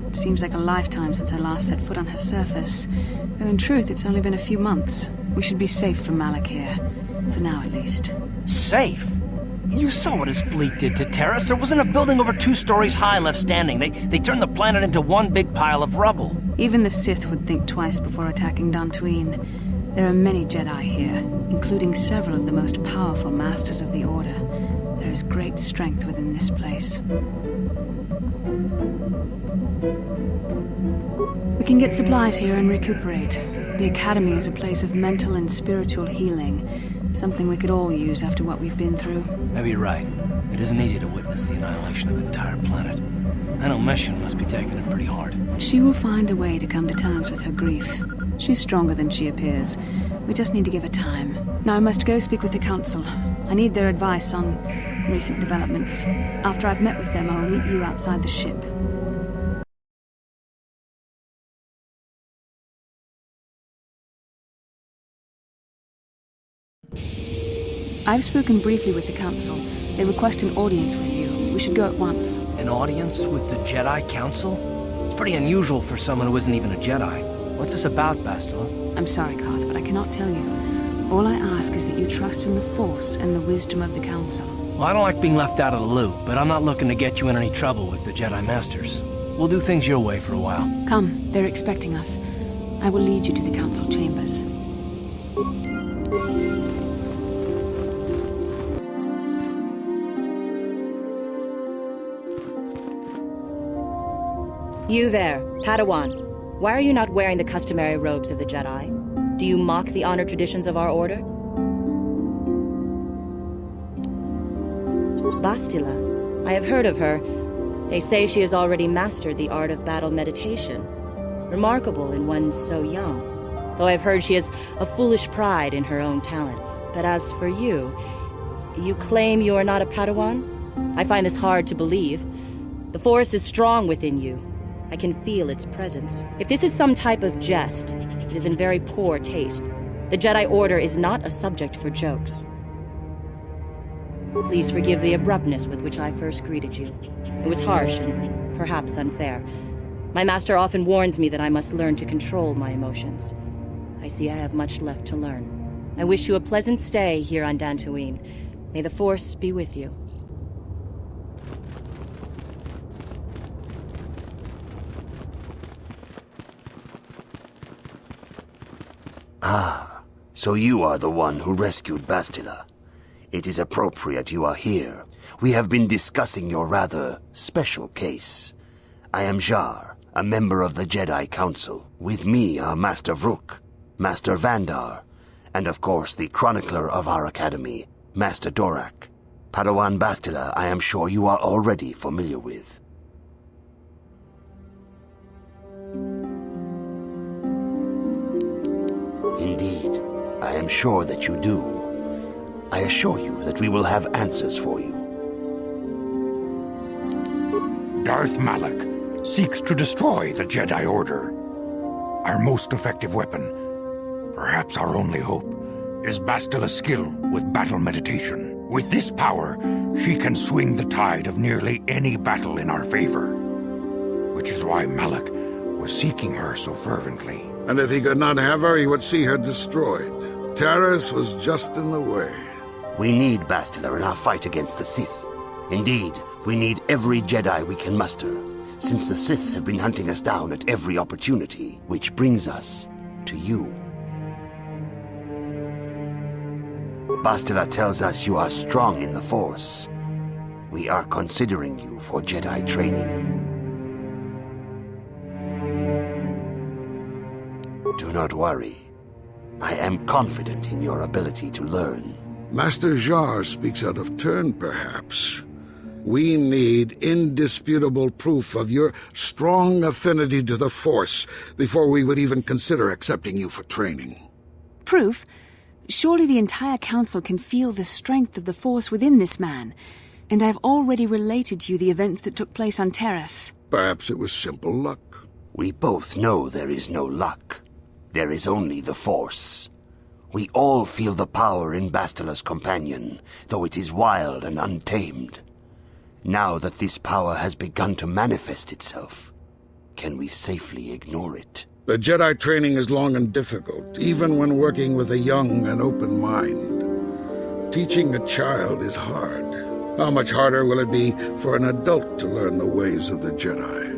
It seems like a lifetime since I last set foot on her surface. Though in truth, it's only been a few months. We should be safe from Malak here. For now, at least. Safe? You saw what his fleet did to Terrace. There wasn't a building over 2 stories high left standing. They turned the planet into one big pile of rubble. Even the Sith would think twice before attacking Dantooine. There are many Jedi here, including several of the most powerful masters of the Order. There is great strength within this place. We can get supplies here and recuperate. The Academy is a place of mental and spiritual healing, something we could all use after what we've been through. Maybe you're right. It isn't easy to witness the annihilation of an entire planet. I know Mission must be taking it pretty hard. She will find a way to come to terms with her grief. She's stronger than she appears. We just need to give her time. Now I must go speak with the Council. I need their advice on recent developments. After I've met with them, I will meet you outside the ship. I've spoken briefly with the Council. They request an audience with you. We should go at once. An audience with the Jedi Council? It's pretty unusual for someone who isn't even a Jedi. What's this about, Bastila? I'm sorry, Carth, but I cannot tell you. All I ask is that you trust in the Force and the wisdom of the Council. Well, I don't like being left out of the loop, but I'm not looking to get you in any trouble with the Jedi Masters. We'll do things your way for a while. Come, they're expecting us. I will lead you to the Council chambers. You there, Padawan. Why are you not wearing the customary robes of the Jedi? Do you mock the honor traditions of our order? Bastila. I have heard of her. They say she has already mastered the art of battle meditation. Remarkable in one so young. Though I've heard she has a foolish pride in her own talents. But as for you, you claim you are not a Padawan? I find this hard to believe. The Force is strong within you. I can feel its presence. If this is some type of jest, it is in very poor taste. The Jedi Order is not a subject for jokes. Please forgive the abruptness with which I first greeted you. It was harsh and perhaps unfair. My master often warns me that I must learn to control my emotions. I see I have much left to learn. I wish you a pleasant stay here on Dantooine. May the Force be with you. Ah, so you are the one who rescued Bastila. It is appropriate you are here. We have been discussing your rather special case. I am Jar, a member of the Jedi Council. With me are Master Vrook, Master Vandar, and of course the chronicler of our academy, Master Dorak. Padawan Bastila, I am sure you are already familiar with. Indeed, I am sure that you do. I assure you that we will have answers for you. Darth Malak seeks to destroy the Jedi Order. Our most effective weapon, perhaps our only hope, is Bastila's skill with battle meditation. With this power, she can swing the tide of nearly any battle in our favor. Which is why Malak was seeking her so fervently. And if he could not have her, he would see her destroyed. Terrace was just in the way. We need Bastila in our fight against the Sith. Indeed, we need every Jedi we can muster, since the Sith have been hunting us down at every opportunity, which brings us to you. Bastila tells us you are strong in the Force. We are considering you for Jedi training. Do not worry. I am confident in your ability to learn. Master Jar speaks out of turn, perhaps. We need indisputable proof of your strong affinity to the Force before we would even consider accepting you for training. Proof? Surely the entire Council can feel the strength of the Force within this man. And I've already related to you the events that took place on Terrace. Perhaps it was simple luck. We both know there is no luck. There is only the Force. We all feel the power in Bastila's companion, though it is wild and untamed. Now that this power has begun to manifest itself, can we safely ignore it? The Jedi training is long and difficult, even when working with a young and open mind. Teaching a child is hard. How much harder will it be for an adult to learn the ways of the Jedi?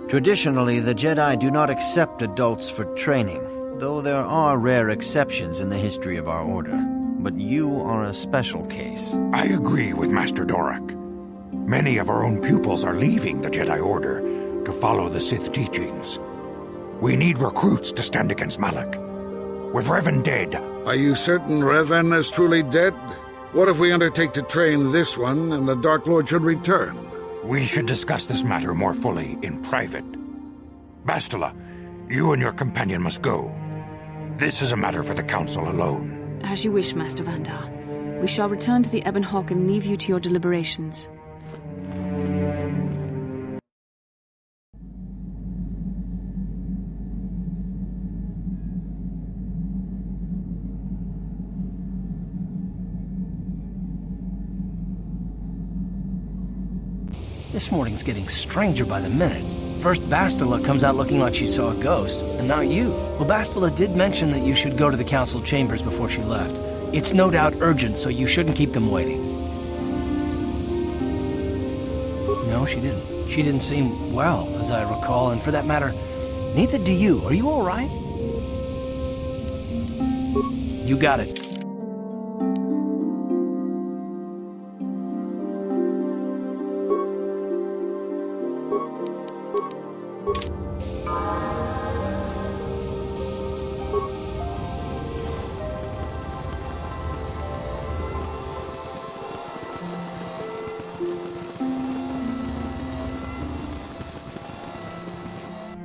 Traditionally, the Jedi do not accept adults for training, though there are rare exceptions in the history of our order. But you are a special case. I agree with Master Dorak. Many of our own pupils are leaving the Jedi Order to follow the Sith teachings. We need recruits to stand against Malak. With Revan dead... Are you certain Revan is truly dead? What if we undertake to train this one and the Dark Lord should return? We should discuss this matter more fully in private. Bastila, you and your companion must go. This is a matter for the Council alone. As you wish, Master Vandar. We shall return to the Ebon Hawk and leave you to your deliberations. This morning's getting stranger by the minute. First Bastila comes out looking like she saw a ghost, and now you. Well, Bastila did mention that you should go to the council chambers before she left. It's no doubt urgent, so you shouldn't keep them waiting. No, she didn't. She didn't seem well, as I recall, and for that matter, neither do you. Are you all right? You got it.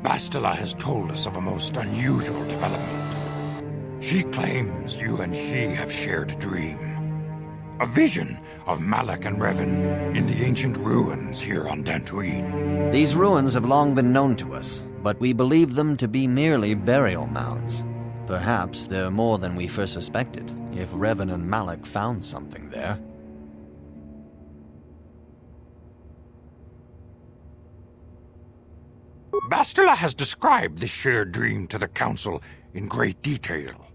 Bastila has told us of a most unusual development. She claims you and she have shared a dream. A vision of Malak and Revan in the ancient ruins here on Dantooine. These ruins have long been known to us, but we believe them to be merely burial mounds. Perhaps they're more than we first suspected, if Revan and Malak found something there. Bastila has described this shared dream to the Council in great detail.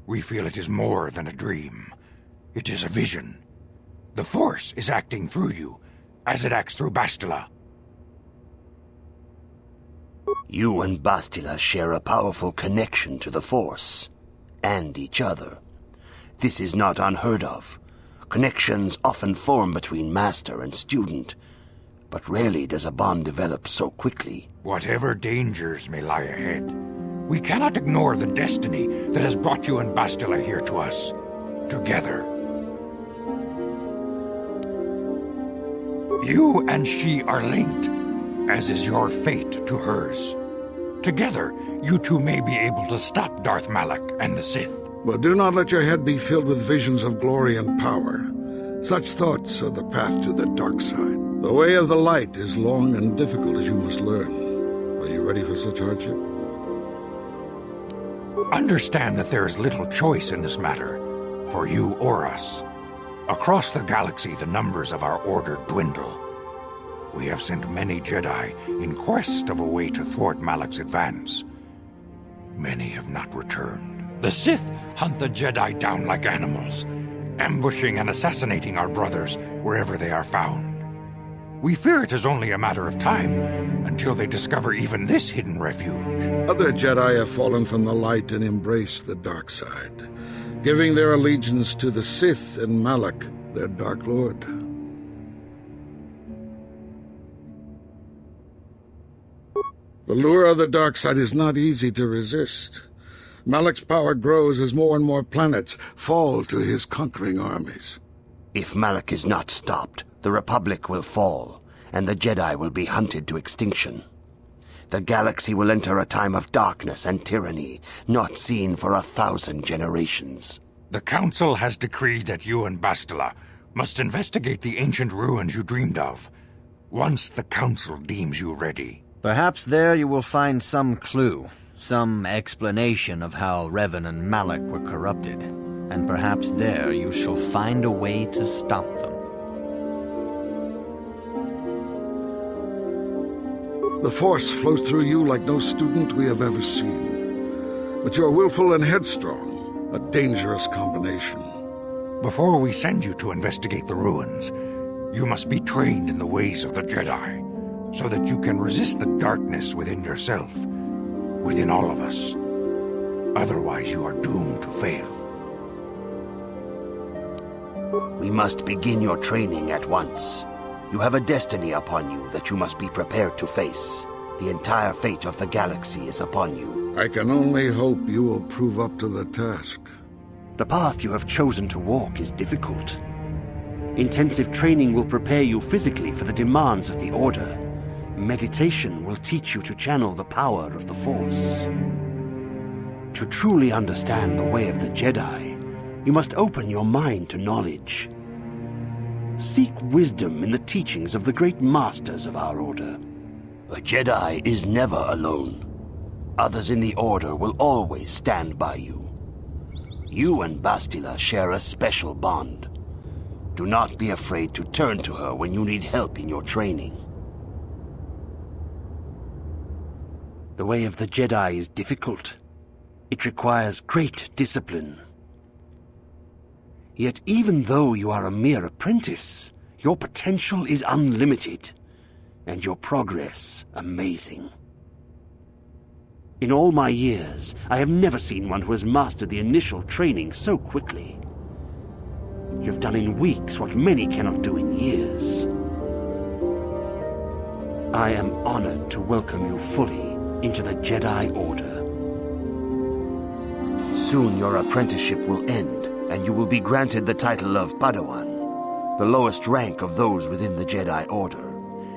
We feel it is more than a dream. It is a vision. The Force is acting through you, as it acts through Bastila. You and Bastila share a powerful connection to the Force, and each other. This is not unheard of. Connections often form between master and student, but rarely does a bond develop so quickly. Whatever dangers may lie ahead, we cannot ignore the destiny that has brought you and Bastila here to us, together. You and she are linked, as is your fate to hers. Together, you two may be able to stop Darth Malak and the Sith. But do not let your head be filled with visions of glory and power. Such thoughts are the path to the dark side. The way of the light is long and difficult, as you must learn. Are you ready for such hardship? Understand that there is little choice in this matter, for you or us. Across the galaxy, the numbers of our order dwindle. We have sent many Jedi in quest of a way to thwart Malak's advance. Many have not returned. The Sith hunt the Jedi down like animals, ambushing and assassinating our brothers wherever they are found. We fear it is only a matter of time until they discover even this hidden refuge. Other Jedi have fallen from the light and embraced the dark side, giving their allegiance to the Sith and Malak, their Dark Lord. The lure of the dark side is not easy to resist. Malak's power grows as more and more planets fall to his conquering armies. If Malak is not stopped, the Republic will fall, and the Jedi will be hunted to extinction. The galaxy will enter a time of darkness and tyranny, not seen for 1,000 generations. The Council has decreed that you and Bastila must investigate the ancient ruins you dreamed of, once the Council deems you ready. Perhaps there you will find some clue, some explanation of how Revan and Malak were corrupted, and perhaps there you shall find a way to stop them. The Force flows through you like no student we have ever seen. But you're willful and headstrong, a dangerous combination. Before we send you to investigate the ruins, you must be trained in the ways of the Jedi, so that you can resist the darkness within yourself, within all of us. Otherwise, you are doomed to fail. We must begin your training at once. You have a destiny upon you that you must be prepared to face. The entire fate of the galaxy is upon you. I can only hope you will prove up to the task. The path you have chosen to walk is difficult. Intensive training will prepare you physically for the demands of the Order. Meditation will teach you to channel the power of the Force. To truly understand the way of the Jedi, you must open your mind to knowledge. Seek wisdom in the teachings of the great masters of our Order. A Jedi is never alone. Others in the Order will always stand by you. You and Bastila share a special bond. Do not be afraid to turn to her when you need help in your training. The way of the Jedi is difficult. It requires great discipline. Yet even though you are a mere apprentice, your potential is unlimited, and your progress amazing. In all my years, I have never seen one who has mastered the initial training so quickly. You've done in weeks what many cannot do in years. I am honored to welcome you fully into the Jedi Order. Soon your apprenticeship will end, and you will be granted the title of Padawan, the lowest rank of those within the Jedi Order.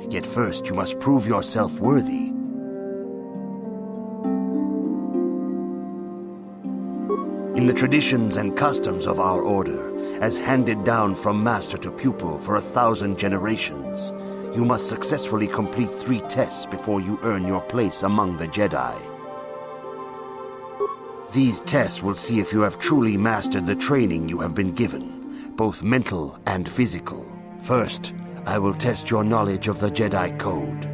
Yet first you must prove yourself worthy. In the traditions and customs of our Order, as handed down from master to pupil for 1,000 generations, you must successfully complete 3 tests before you earn your place among the Jedi. These tests will see if you have truly mastered the training you have been given, both mental and physical. First, I will test your knowledge of the Jedi Code.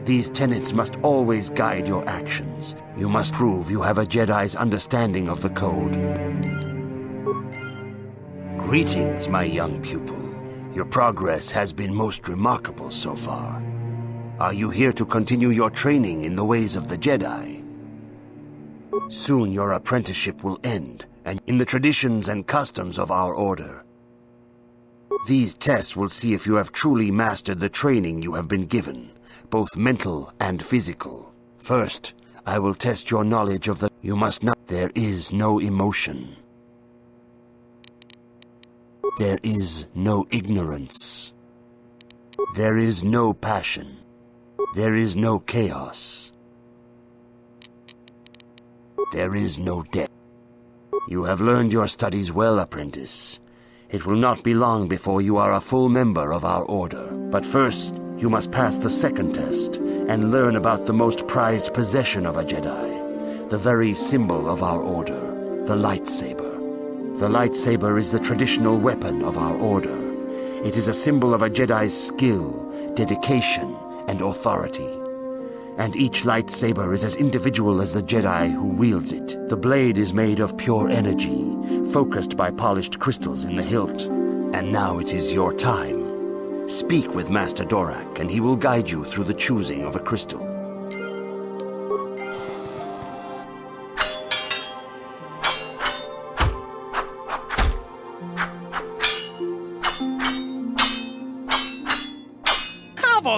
These tenets must always guide your actions. You must prove you have a Jedi's understanding of the Code. Greetings, my young pupil. Your progress has been most remarkable so far. Are you here to continue your training in the ways of the Jedi? Soon your apprenticeship will end, and in the traditions and customs of our Order. These tests will see if you have truly mastered the training you have been given, both mental and physical. First, I will test your knowledge of the... You must not... There is no emotion. There is no ignorance. There is no passion. There is no chaos. There is no death. You have learned your studies well, apprentice. It will not be long before you are a full member of our Order. But first, you must pass the second test and learn about the most prized possession of a Jedi, the very symbol of our Order, the lightsaber. The lightsaber is the traditional weapon of our Order. It is a symbol of a Jedi's skill, dedication, and authority. And each lightsaber is as individual as the Jedi who wields it. The blade is made of pure energy, focused by polished crystals in the hilt. And now it is your time. Speak with Master Dorak, and he will guide you through the choosing of a crystal.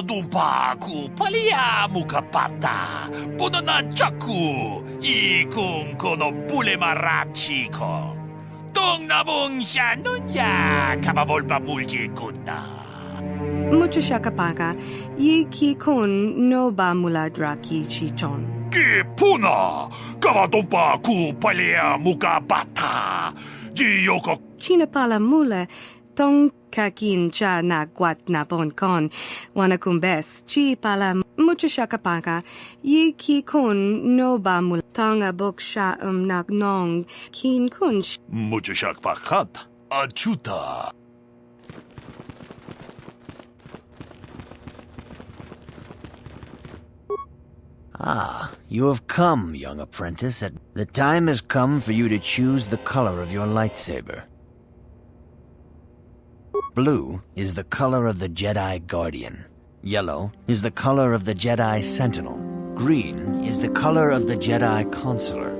Dumpa ku palia mukapata punana chaku ikung kono bule marachi ko tong nabong siya nunya kababolpa mulji kunna Mucho shakapaka ki kon no ba mula draki chichon ki puna kabadumpa ku palia mukapata jiyoko China pala mula Tong kakin cha na guat na bon kon wanakumbes chi pala mucho shakapaka ki kon no ba mul tanga bok sha nak nong kin kun mucho shakpakat achuta Ah, you have come, young apprentice. The time has come for you to choose the color of your lightsaber. Blue is the color of the Jedi Guardian. Yellow is the color of the Jedi Sentinel. Green is the color of the Jedi Consular.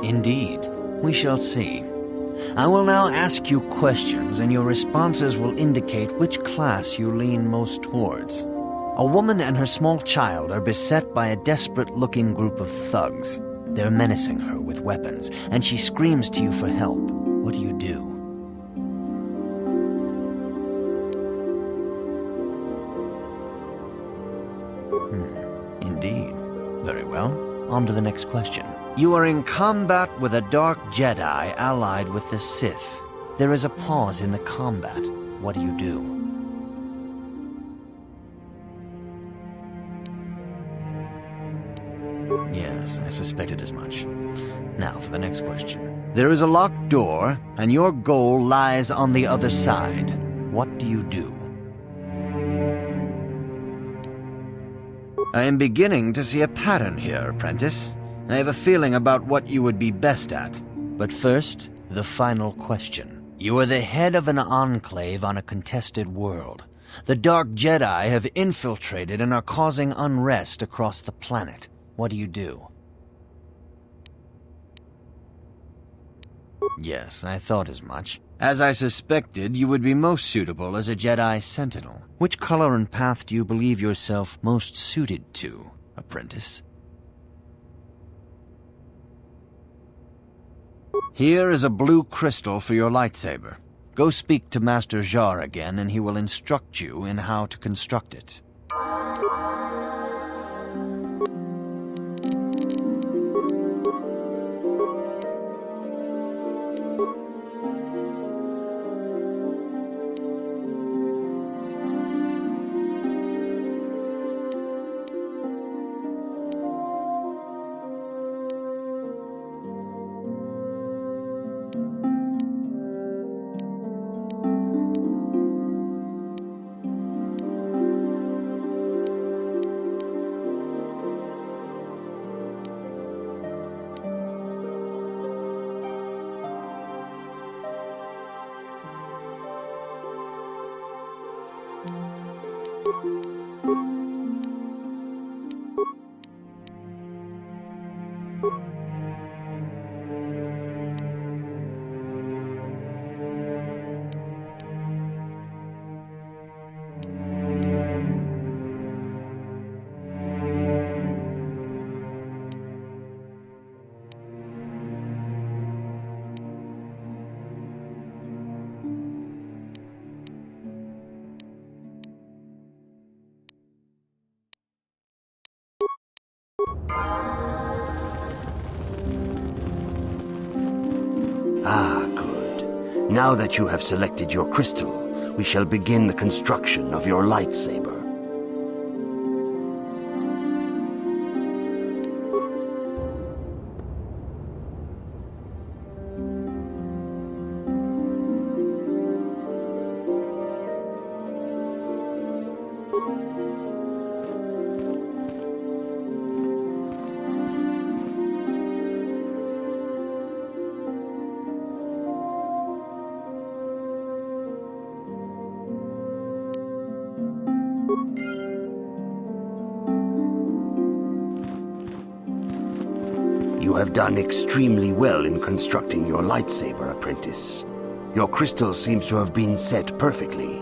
Indeed, we shall see. I will now ask you questions, and your responses will indicate which class you lean most towards. A woman and her small child are beset by a desperate-looking group of thugs. They're menacing her with weapons, and she screams to you for help. What do you do? Indeed. Very well. On to the next question. You are in combat with a dark Jedi allied with the Sith. There is a pause in the combat. What do you do? Yes, I suspected as much. Now for the next question. There is a locked door, and your goal lies on the other side. What do you do? I am beginning to see a pattern here, apprentice. I have a feeling about what you would be best at. But first, the final question. You are the head of an enclave on a contested world. The Dark Jedi have infiltrated and are causing unrest across the planet. What do you do? Yes, I thought as much. As I suspected, you would be most suitable as a Jedi Sentinel. Which color and path do you believe yourself most suited to, apprentice? Here is a blue crystal for your lightsaber. Go speak to Master Jar again, and he will instruct you in how to construct it. Ah, good. Now that you have selected your crystal, we shall begin the construction of your lightsaber. You have done extremely well in constructing your lightsaber, apprentice. Your crystal seems to have been set perfectly.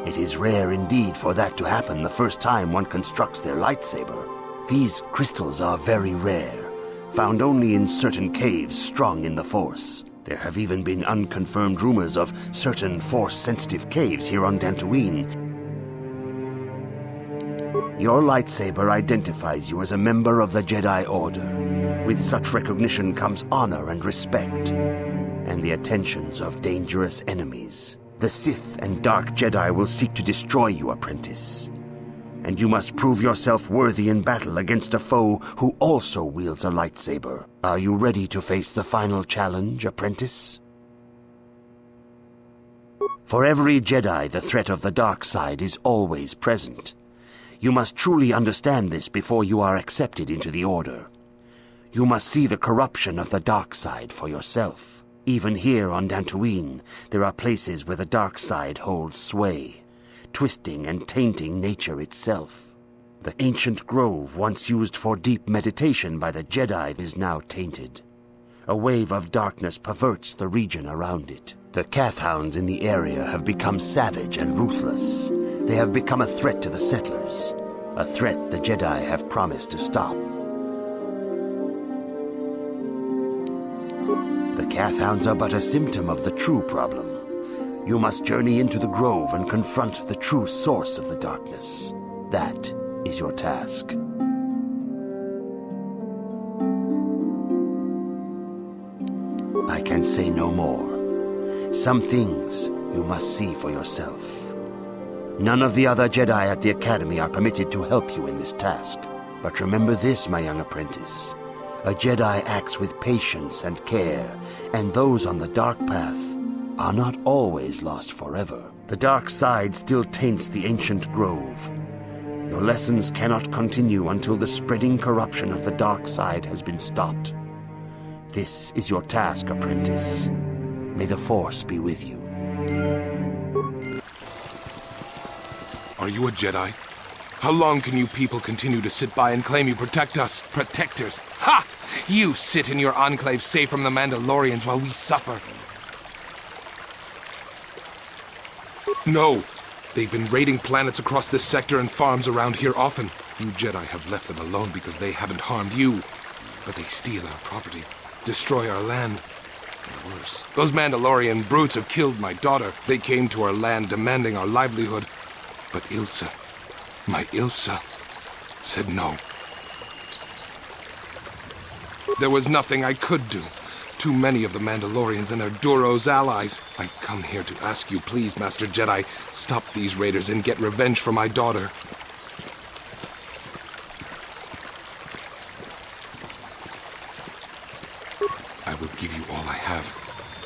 It is rare indeed for that to happen the first time one constructs their lightsaber. These crystals are very rare, found only in certain caves strong in the Force. There have even been unconfirmed rumors of certain Force-sensitive caves here on Dantooine. Your lightsaber identifies you as a member of the Jedi Order. With such recognition comes honor and respect, and the attentions of dangerous enemies. The Sith and Dark Jedi will seek to destroy you, apprentice. And you must prove yourself worthy in battle against a foe who also wields a lightsaber. Are you ready to face the final challenge, apprentice? For every Jedi, the threat of the dark side is always present. You must truly understand this before you are accepted into the Order. You must see the corruption of the dark side for yourself. Even here on Dantooine, there are places where the dark side holds sway, twisting and tainting nature itself. The ancient grove once used for deep meditation by the Jedi is now tainted. A wave of darkness perverts the region around it. The Kathhounds in the area have become savage and ruthless. They have become a threat to the settlers, a threat the Jedi have promised to stop. The Kathhounds are but a symptom of the true problem. You must journey into the grove and confront the true source of the darkness. That is your task. I can say no more. Some things you must see for yourself. None of the other Jedi at the Academy are permitted to help you in this task. But remember this, my young apprentice. A Jedi acts with patience and care, and those on the dark path are not always lost forever. The dark side still taints the ancient grove. Your lessons cannot continue until the spreading corruption of the dark side has been stopped. This is your task, apprentice. May the Force be with you. Are you a Jedi? How long can you people continue to sit by and claim you protect us? Protectors! Ha! You sit in your enclave safe from the Mandalorians while we suffer. No! They've been raiding planets across this sector and farms around here often. You Jedi have left them alone because they haven't harmed you. But they steal our property, destroy our land. And worse, those Mandalorian brutes have killed my daughter. They came to our land demanding our livelihood. But Ilsa, my Ilsa, said no. There was nothing I could do. Too many of the Mandalorians and their Duros allies. I've come here to ask you, please, Master Jedi, stop these raiders and get revenge for my daughter. I will give you all I have.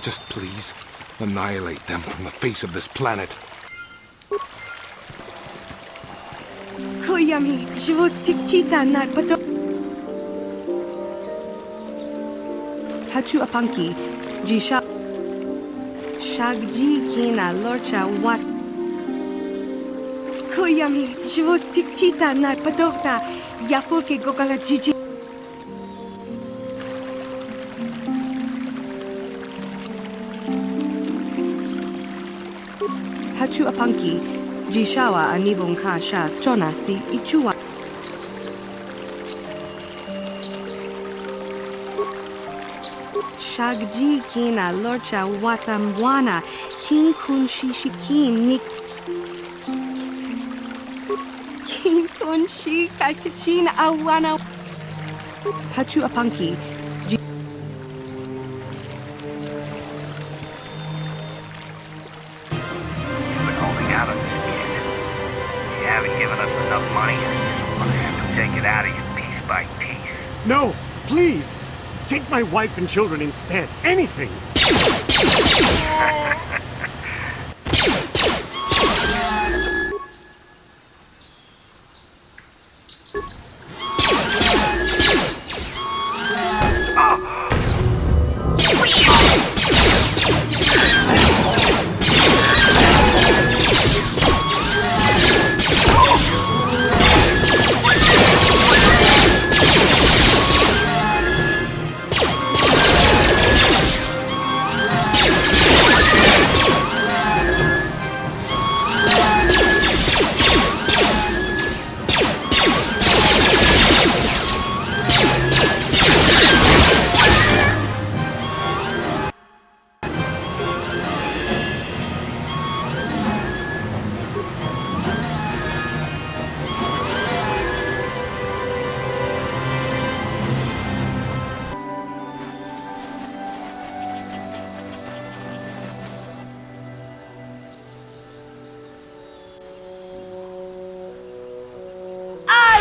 Just please, annihilate them from the face of this planet. Kuyami, Jivotikchita Nakbato. Hachu Apanki, Jisha Shagji Kina Lorcha Wat Kuyami, Jivotikchita Nakbatokta, Yafulke Gokala Jiji. Hachu Apanki, Jishawa Anibong Kasha Chonasi Ichua. Shagji Kina Lorcha Watamwana Kin Kun Shishikin Nik Kin Kun Shi Kakichin Awana Hachu Apanki. Out of this kid. You haven't given us enough money. I'm gonna have to take it out of you piece by piece. No, please! Take my wife and children instead. Anything!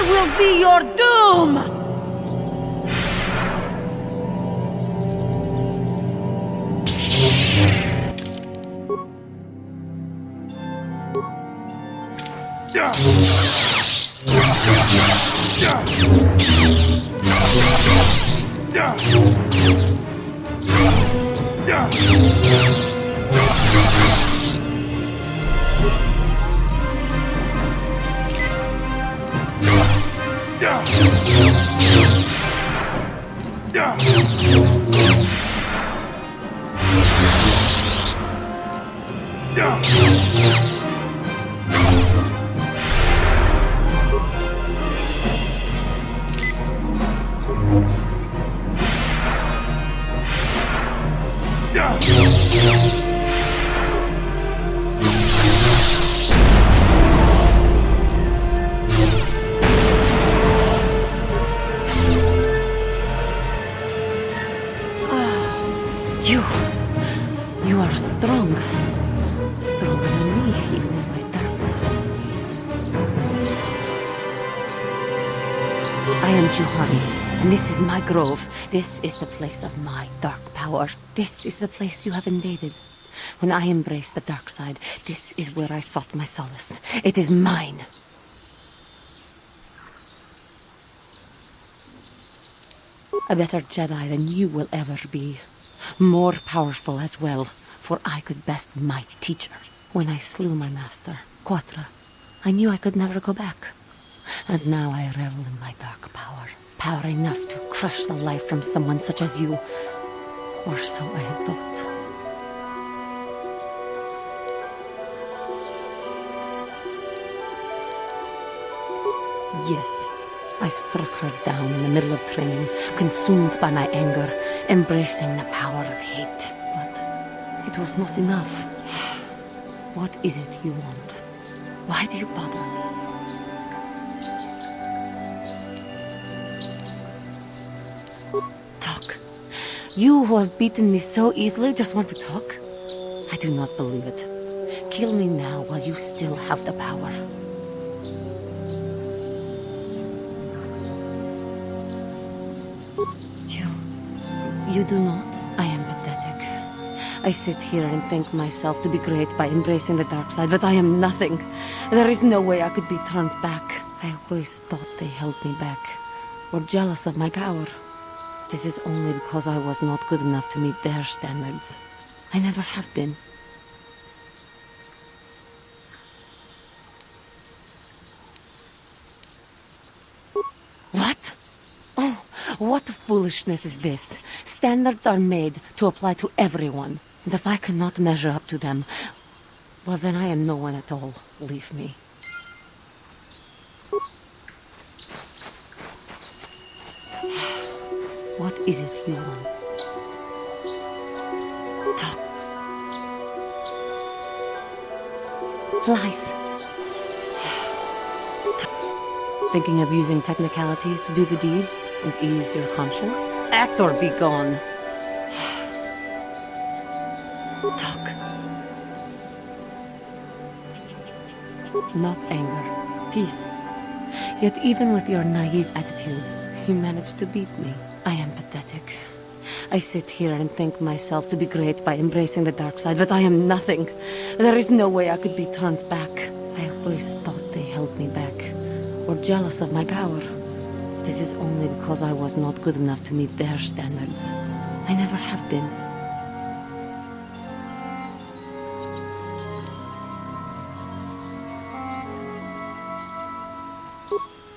Will be your doom! You are strong. Stronger than me, even in my darkness. I am Juhani, and this is my grove. This is the place of my dark power. This is the place you have invaded. When I embraced the dark side, this is where I sought my solace. It is mine. A better Jedi than you will ever be. More powerful as well, for I could best my teacher. When I slew my master, Quatra, I knew I could never go back. And now I revel in my dark power. Power enough to crush the life from someone such as you. Or so I had thought. Yes, I struck her down in the middle of training, consumed by my anger, embracing the power of hate. But it was not enough. What is it you want? Why do you bother me? Talk. You who have beaten me so easily just want to talk? I do not believe it. Kill me now while you still have the power. You do not? I am pathetic. I sit here and think myself to be great by embracing the dark side, but I am nothing. There is no way I could be turned back. I always thought they held me back, or jealous of my power. This is only because I was not good enough to meet their standards. I never have been. What? Oh, what foolishness is this? Standards are made to apply to everyone. And if I cannot measure up to them, well, then I am no one at all. Leave me. What is it you want? Talk. Lies. Thinking of using technicalities to do the deed and ease your conscience? Act or be gone. Talk. Not anger, peace. Yet even with your naive attitude, you managed to beat me. I am pathetic. I sit here and think myself to be great by embracing the dark side, but I am nothing. There is no way I could be turned back. I always thought they held me back, or jealous of my power. This is only because I was not good enough to meet their standards. I never have been.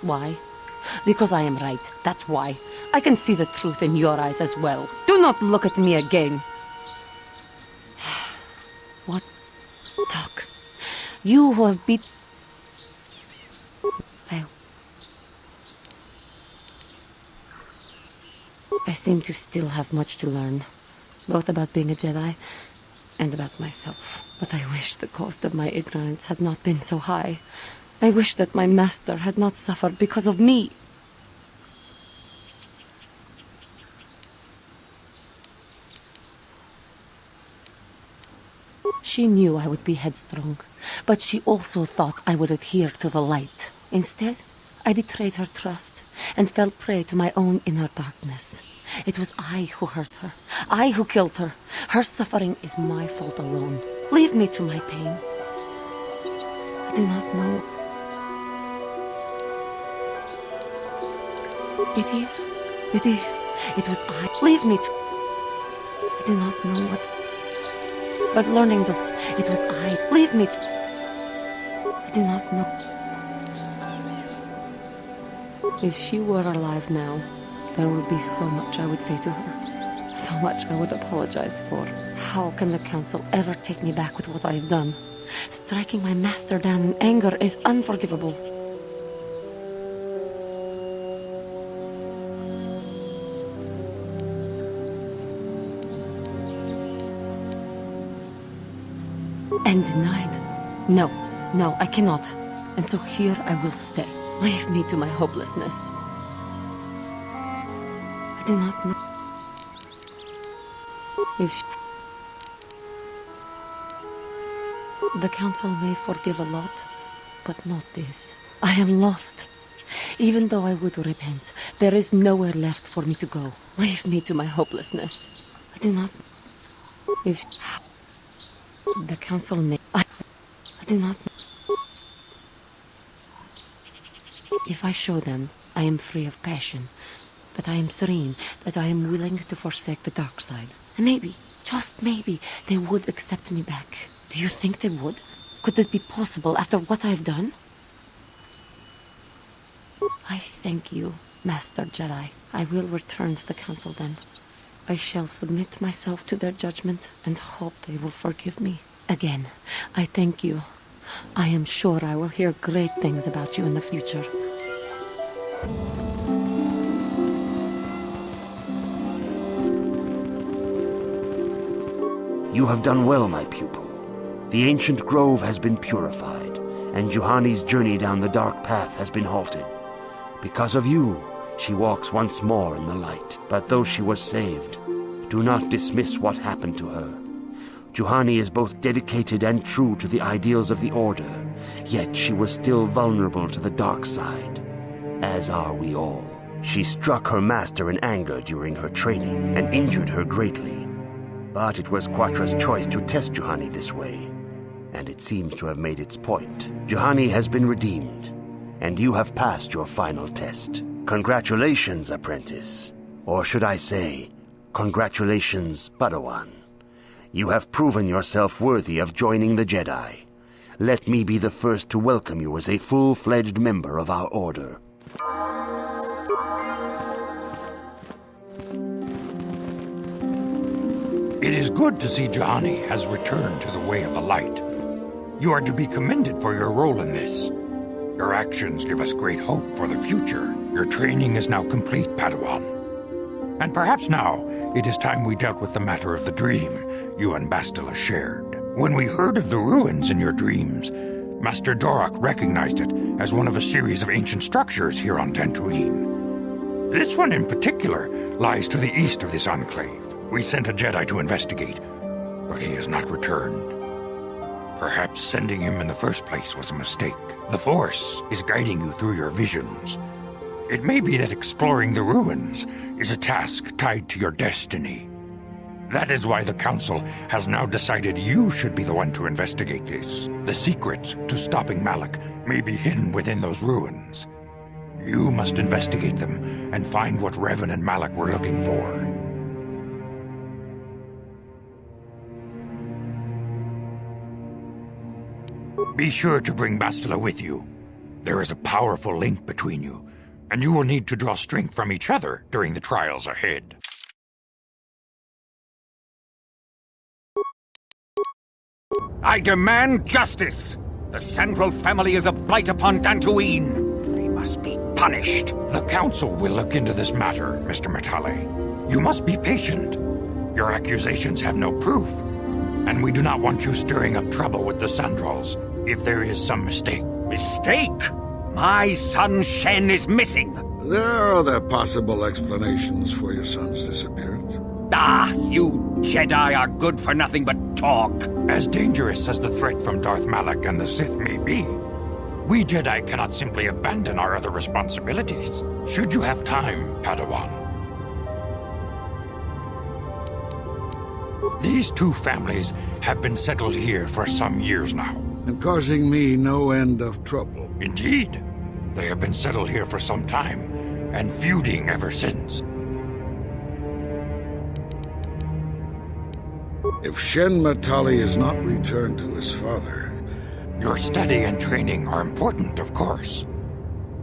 Why? Because I am right, that's why. I can see the truth in your eyes as well. Do not look at me again. What? Talk. You who have beat... I seem to still have much to learn, both about being a Jedi and about myself. But I wish the cost of my ignorance had not been so high. I wish that my master had not suffered because of me. She knew I would be headstrong, but she also thought I would adhere to the light. Instead, I betrayed her trust and fell prey to my own inner darkness. It was I who hurt her. I who killed her. Her suffering is my fault alone. Leave me to my pain. I do not know. It is. It is. It was I. Leave me to... I do not know what... But learning the... It was I. Leave me to... I do not know... If she were alive now, there would be so much I would say to her. So much I would apologize for. How can the council ever take me back with what I have done? Striking my master down in anger is unforgivable. And denied. No, I cannot. And so here I will stay. Leave me to my hopelessness. I do not know if the council may forgive a lot, but not this. I am lost. Even though I would repent, there is nowhere left for me to go. Leave me to my hopelessness. I do not... If... The council may... I do not... If I show them, I am free of passion. But I am serene, that I am willing to forsake the dark side. And maybe, just maybe, they would accept me back. Do you think they would? Could it be possible after what I have done? I thank you, Master Jedi. I will return to the council then. I shall submit myself to their judgment and hope they will forgive me. Again, I thank you. I am sure I will hear great things about you in the future. You have done well, my pupil. The ancient grove has been purified, and Juhani's journey down the dark path has been halted. Because of you, she walks once more in the light. But though she was saved, do not dismiss what happened to her. Juhani is both dedicated and true to the ideals of the Order, yet she was still vulnerable to the dark side, as are we all. She struck her master in anger during her training and injured her greatly. But it was Quatra's choice to test Juhani this way, and it seems to have made its point. Juhani has been redeemed, and you have passed your final test. Congratulations, apprentice. Or should I say, congratulations, Padawan. You have proven yourself worthy of joining the Jedi. Let me be the first to welcome you as a full-fledged member of our Order. It is good to see Juhani has returned to the way of the light. You are to be commended for your role in this. Your actions give us great hope for the future. Your training is now complete, Padawan. And perhaps now, it is time we dealt with the matter of the dream you and Bastila shared. When we heard of the ruins in your dreams, Master Dorak recognized it as one of a series of ancient structures here on Dantooine. This one in particular lies to the east of this enclave. We sent a Jedi to investigate, but he has not returned. Perhaps sending him in the first place was a mistake. The Force is guiding you through your visions. It may be that exploring the ruins is a task tied to your destiny. That is why the Council has now decided you should be the one to investigate this. The secrets to stopping Malak may be hidden within those ruins. You must investigate them and find what Revan and Malak were looking for. Be sure to bring Bastila with you. There is a powerful link between you, and you will need to draw strength from each other during the trials ahead. I demand justice! The Sandral family is a blight upon Dantooine. They must be punished. The Council will look into this matter, Mr. Matale. You must be patient. Your accusations have no proof, and we do not want you stirring up trouble with the Sandrals if there is some mistake. Mistake? My son Shen is missing. There are other possible explanations for your son's disappearance. Ah, you Jedi are good for nothing but talk. As dangerous as the threat from Darth Malak and the Sith may be, we Jedi cannot simply abandon our other responsibilities. Should you have time, Padawan. These two families have been settled here for some years now. And causing me no end of trouble. Indeed. They have been settled here for some time, and feuding ever since. If Shen Matali is not returned to his father... Your study and training are important, of course.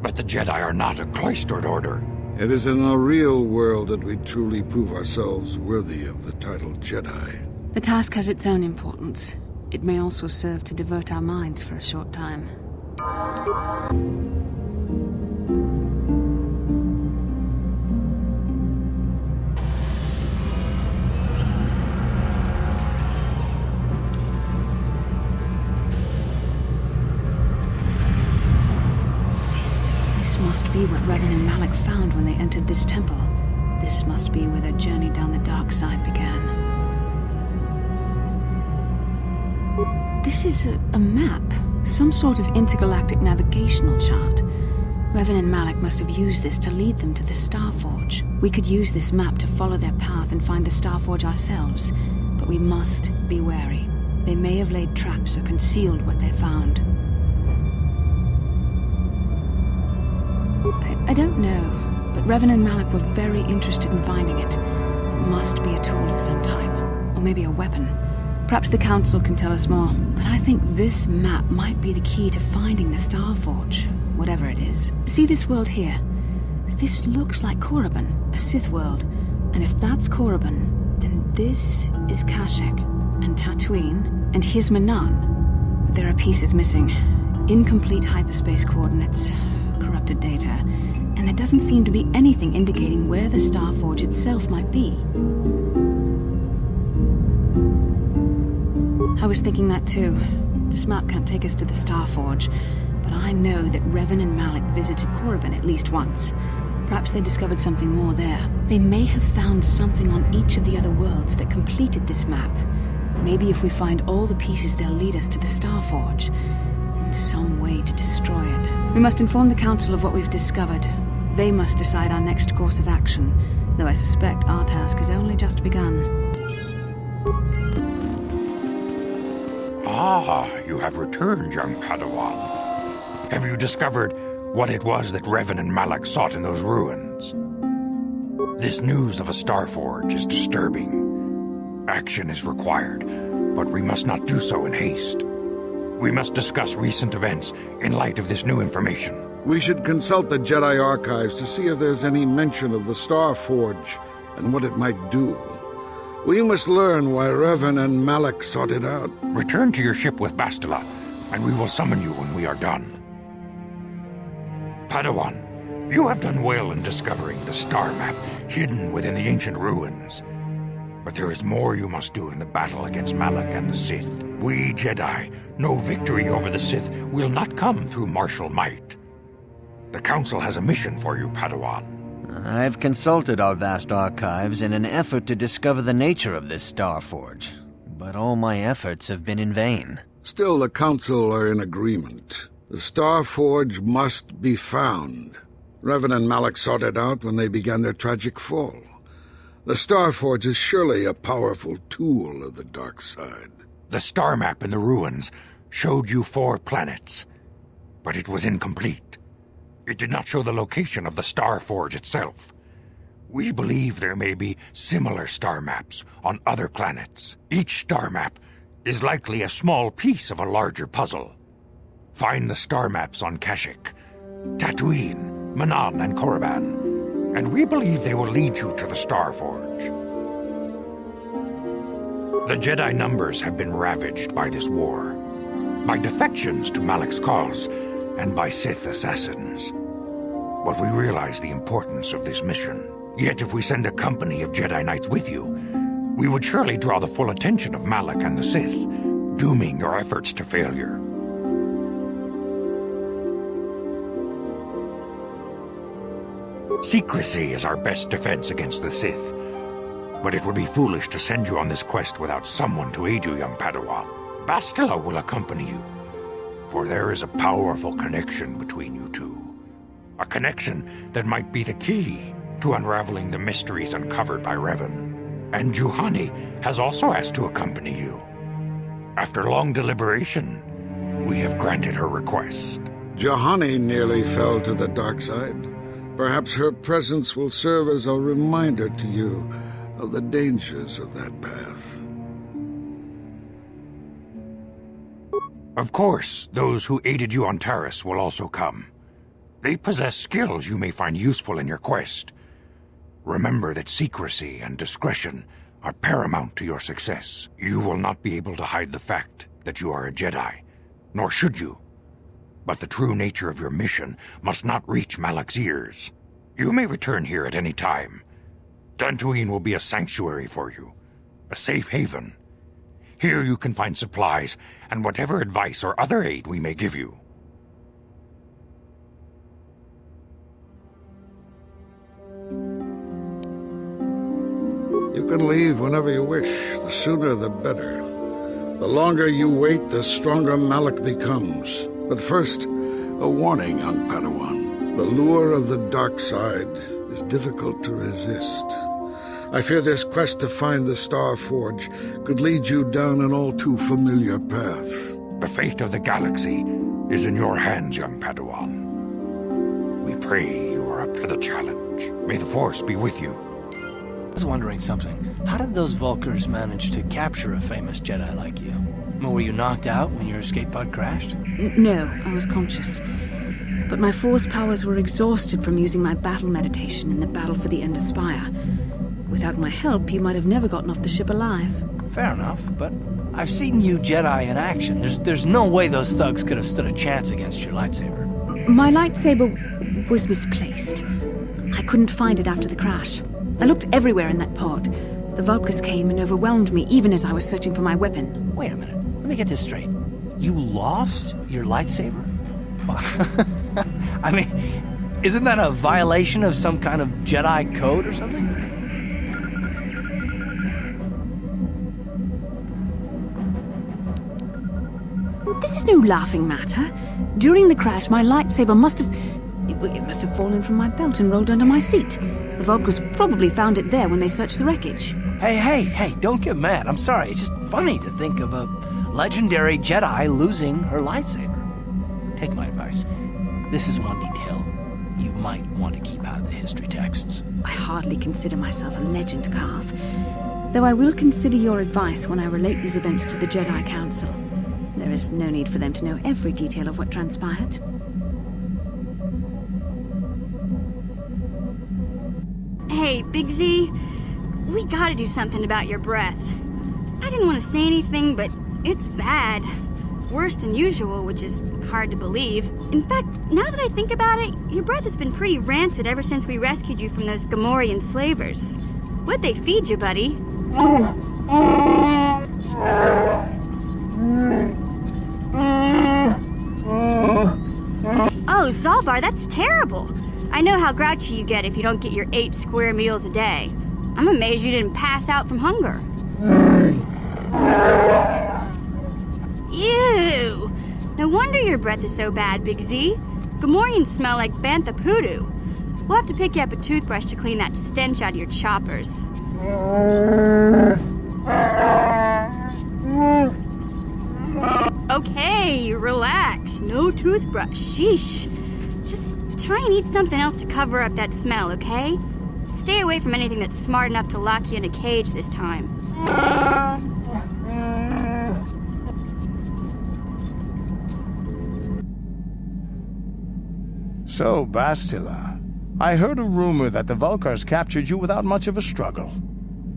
But the Jedi are not a cloistered order. It is in the real world that we truly prove ourselves worthy of the title Jedi. The task has its own importance. It may also serve to divert our minds for a short time. This must be what Revan and Malak found when they entered this temple. This must be where their journey down the dark side began. This is a map. Some sort of intergalactic navigational chart. Revan and Malak must have used this to lead them to the Starforge. We could use this map to follow their path and find the Starforge ourselves, but we must be wary. They may have laid traps or concealed what they found. I don't know, but Revan and Malak were very interested in finding it. It must be a tool of some type, or maybe a weapon. Perhaps the Council can tell us more, but I think this map might be the key to finding the Starforge, whatever it is. See this world here? This looks like Korriban, a Sith world. And if that's Korriban, then this is Kashyyyk, and Tatooine, and here's Manan. But there are pieces missing. Incomplete hyperspace coordinates, corrupted data, and there doesn't seem to be anything indicating where the Starforge itself might be. I was thinking that too. This map can't take us to the Starforge, but I know that Revan and Malak visited Korriban at least once. Perhaps they discovered something more there. They may have found something on each of the other worlds that completed this map. Maybe if we find all the pieces, they'll lead us to the Starforge. And some way to destroy it. We must inform the Council of what we've discovered. They must decide our next course of action, though I suspect our task has only just begun. Ah, you have returned, young Padawan. Have you discovered what it was that Revan and Malak sought in those ruins? This news of a Starforge is disturbing. Action is required, but we must not do so in haste. We must discuss recent events in light of this new information. We should consult the Jedi archives to see if there's any mention of the Starforge and what it might do. We must learn why Revan and Malak sought it out. Return to your ship with Bastila, and we will summon you when we are done. Padawan, you have done well in discovering the star map hidden within the ancient ruins. But there is more you must do in the battle against Malak and the Sith. We Jedi know victory over the Sith will not come through martial might. The Council has a mission for you, Padawan. I've consulted our vast archives in an effort to discover the nature of this Starforge, but all my efforts have been in vain. Still, the Council are in agreement. The Starforge must be found. Revan and Malak sought it out when they began their tragic fall. The Starforge is surely a powerful tool of the dark side. The star map in the ruins showed you 4 planets, but it was incomplete. It did not show the location of the Starforge itself. We believe there may be similar star maps on other planets. Each star map is likely a small piece of a larger puzzle. Find the star maps on Kashyyyk, Tatooine, Manan, and Korriban, and we believe they will lead you to the Starforge. The Jedi numbers have been ravaged by this war, by defections to Malak's cause, and by Sith assassins. But we realize the importance of this mission. Yet if we send a company of Jedi Knights with you, we would surely draw the full attention of Malak and the Sith, dooming your efforts to failure. Secrecy is our best defense against the Sith, but it would be foolish to send you on this quest without someone to aid you, young Padawan. Bastila will accompany you, for there is a powerful connection between you two. A connection that might be the key to unraveling the mysteries uncovered by Revan. And Juhani has also asked to accompany you. After long deliberation, we have granted her request. Juhani nearly fell to the dark side. Perhaps her presence will serve as a reminder to you of the dangers of that path. Of course, those who aided you on Taris will also come. They possess skills you may find useful in your quest. Remember that secrecy and discretion are paramount to your success. You will not be able to hide the fact that you are a Jedi, nor should you. But the true nature of your mission must not reach Malak's ears. You may return here at any time. Dantooine will be a sanctuary for you, a safe haven. Here you can find supplies and whatever advice or other aid we may give you. You can leave whenever you wish. The sooner the better. The longer you wait, the stronger Malak becomes. But first, a warning, young Padawan. The lure of the dark side is difficult to resist. I fear this quest to find the Star Forge could lead you down an all too familiar path. The fate of the galaxy is in your hands, young Padawan. We pray you are up to the challenge. May the Force be with you. I was wondering something. How did those Vulkars manage to capture a famous Jedi like you? Were you knocked out when your escape pod crashed? No, I was conscious. But my Force powers were exhausted from using my battle meditation in the battle for the Ender Spire. Without my help, you might have never gotten off the ship alive. Fair enough, but I've seen you Jedi in action. There's no way those thugs could have stood a chance against your lightsaber. My lightsaber was misplaced. I couldn't find it after the crash. I looked everywhere in that pod. The Vulkars came and overwhelmed me even as I was searching for my weapon. Wait a minute. Let me get this straight. You lost your lightsaber? I mean, isn't that a violation of some kind of Jedi code or something? This is no laughing matter. During the crash, my lightsaber must have fallen from my belt and rolled under my seat. The Vulkars probably found it there when they searched the wreckage. Hey, don't get mad. I'm sorry. It's just funny to think of a legendary Jedi losing her lightsaber. Take my advice. This is one detail you might want to keep out of the history texts. I hardly consider myself a legend, Carth. Though I will consider your advice when I relate these events to the Jedi Council. There is no need for them to know every detail of what transpired. Hey, Big Z, we gotta do something about your breath. I didn't want to say anything, but it's bad. Worse than usual, which is hard to believe. In fact, now that I think about it, your breath has been pretty rancid ever since we rescued you from those Gamorrean slavers. What'd they feed you, buddy? Oh, Zalbar, that's terrible. I know how grouchy you get if you don't get your 8 square meals a day. I'm amazed you didn't pass out from hunger. Ew! No wonder your breath is so bad, Big Z. Gamorreans smell like bantha poodoo. We'll have to pick you up a toothbrush to clean that stench out of your choppers. Okay, relax. No toothbrush. Sheesh. Just try and eat something else to cover up that smell, okay? Stay away from anything that's smart enough to lock you in a cage this time. So, Bastila, I heard a rumor that the Vulkars captured you without much of a struggle.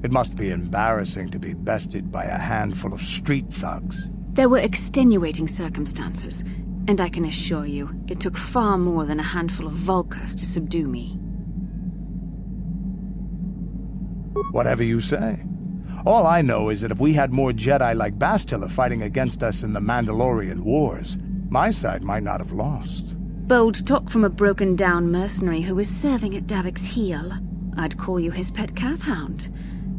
It must be embarrassing to be bested by a handful of street thugs. There were extenuating circumstances, and I can assure you, it took far more than a handful of Vulkars to subdue me. Whatever you say. All I know is that if we had more Jedi like Bastila fighting against us in the Mandalorian Wars, my side might not have lost. Bold talk from a broken-down mercenary who is serving at Davik's heel. I'd call you his pet Cathhound,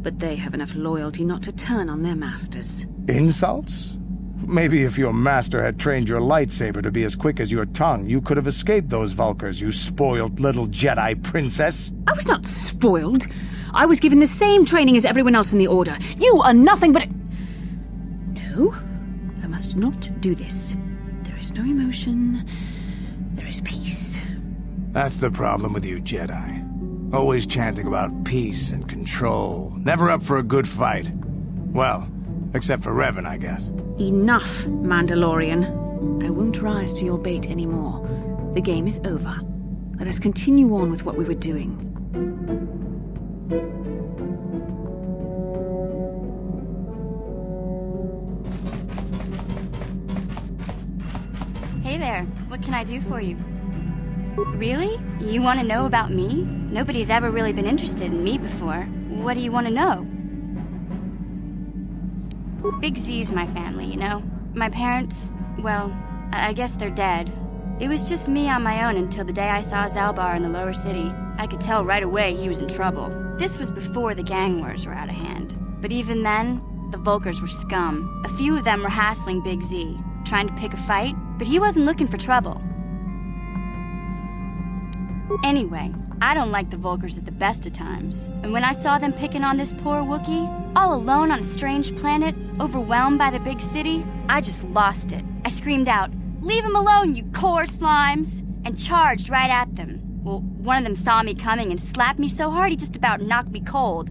but they have enough loyalty not to turn on their masters. Insults? Maybe if your master had trained your lightsaber to be as quick as your tongue, you could have escaped those Vulkars, you spoiled little Jedi princess. I was not spoiled. I was given the same training as everyone else in the Order. You are nothing but... No, I must not do this. There is no emotion. There is peace. That's the problem with you Jedi. Always chanting about peace and control. Never up for a good fight. Well, except for Revan, I guess. Enough, Mandalorian. I won't rise to your bait anymore. The game is over. Let us continue on with what we were doing. Hey there, what can I do for you? Really? You want to know about me? Nobody's ever really been interested in me before. What do you want to know? Big Z's my family, you know? My parents, well, I guess they're dead. It was just me on my own until the day I saw Zalbar in the lower city. I could tell right away he was in trouble. This was before the gang wars were out of hand. But even then, the Vulkars were scum. A few of them were hassling Big Z, trying to pick a fight, but he wasn't looking for trouble. Anyway, I don't like the Vulkars at the best of times. And when I saw them picking on this poor Wookiee, all alone on a strange planet, overwhelmed by the big city, I just lost it. I screamed out, "Leave him alone, you core slimes!" and charged right at them. Well, one of them saw me coming and slapped me so hard he just about knocked me cold.